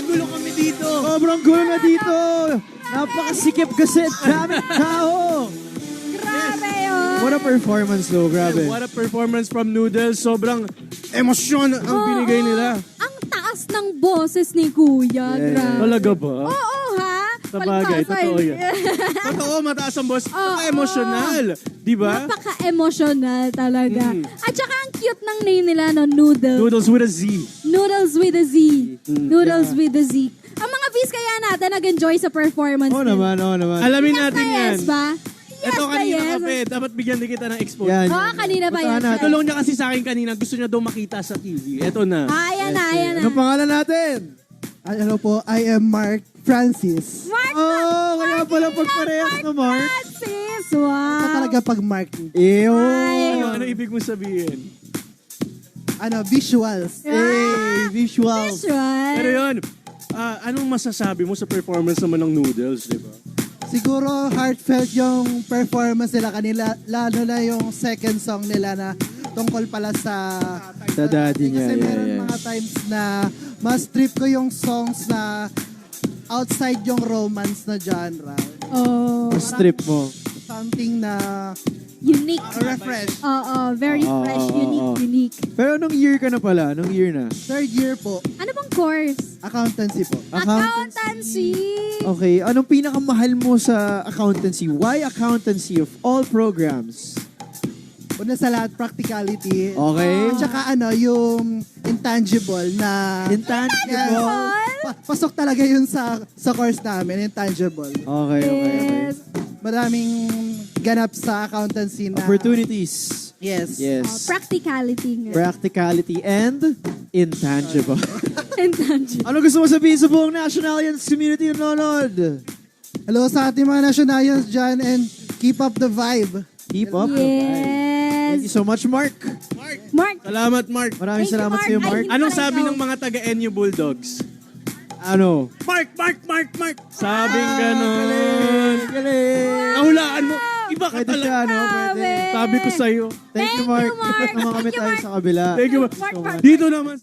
gulo kami dito. Sobrang gulo na dito. Napakasikip kasi. Daming tao. Grabe yun. What a performance though, grabe. What a performance from Noodles. Sobrang emosyon ang binigay nila. Ang taas ng boses ni Kuya. Grabe. Talaga ba? Oo, ha? Sa bagay, Palibhasa, totoo hindi. yan. Totoo, mataas ang boss. Napaka-emotional. Di ba? Napaka-emotional talaga. At saka ang cute ng name nila, no? Noodles. Noodles with a Z. Noodles with a Z. Noodles with a Z. Ang mga Vs kaya natin nag-enjoy sa performance. Oo naman, oo naman. Alamin Yes natin na yan. yes ba? Yes Ito na kanina yes. kape. Dapat bigyan din kita ng exposure. Yan. Oo, kanina pa yan. Puntahan natin. Tulong niya kasi sa akin kanina. Gusto niya daw makita sa TV. Ito na. Ayan na, ayan na. Anong pangalan natin? Ano po, I am Mark Francis. Mark Oh, kaya pala pagparehas na Mark. Francis. Ito Wow. talaga pag Mark. Ew. Ano ibig mo sabihin? Visuals. Visuals. Visual. Pero yun, anong masasabi mo sa performance naman ng Noodles, di ba? Siguro heartfelt yung performance nila kanila, lalo na yung second song nila na tungkol pala sa daddy niya. Kasi Yeah, meron yeah. mga times na mas trip ko yung songs na outside yung romance na genre. Oh, Strip mo. Something na unique. refresh. Oo, very Oo, fresh, oo, oo. unique. Pero anong year ka na pala? Anong year na? Third year po, Ano bang course? accountancy po. Accountancy. Okay, anong pinakamahal mo sa accountancy? Why accountancy of all programs? Una sa lahat, practicality. Okay. At saka yung intangible na... Intangible. Pasok talaga yun sa course namin, intangible. Okay, okay, okay. Yes. Maraming ganap sa accountancy na... Opportunities. Yes. Yes. Practicality nga. Practicality and intangible. Intangible. Ano gusto mo sabihin sa buong Nationalians community na nanonood? Hello sa ating mga nationalians dyan and keep up the vibe. Keep up. Yes. Thank you so much, Mark. Mark. Salamat, Mark. Maraming Thank you, salamat Mark. sa iyo, Mark. Ay, hindi Anong pala sabi ikaw. ng mga taga-NU Bulldogs? Ano? Mark, Mark, Mark, Mark. Sabing ganon. Galing. Nahulaan mo. Iba ka Pwede talaga. siya, no? Pwede. Sabi ko sa'yo. Thank you, Mark. Mark. Naman kami Thank you, tayo Mark. sa kabila. Thank you. Mark, Mark. Dito naman.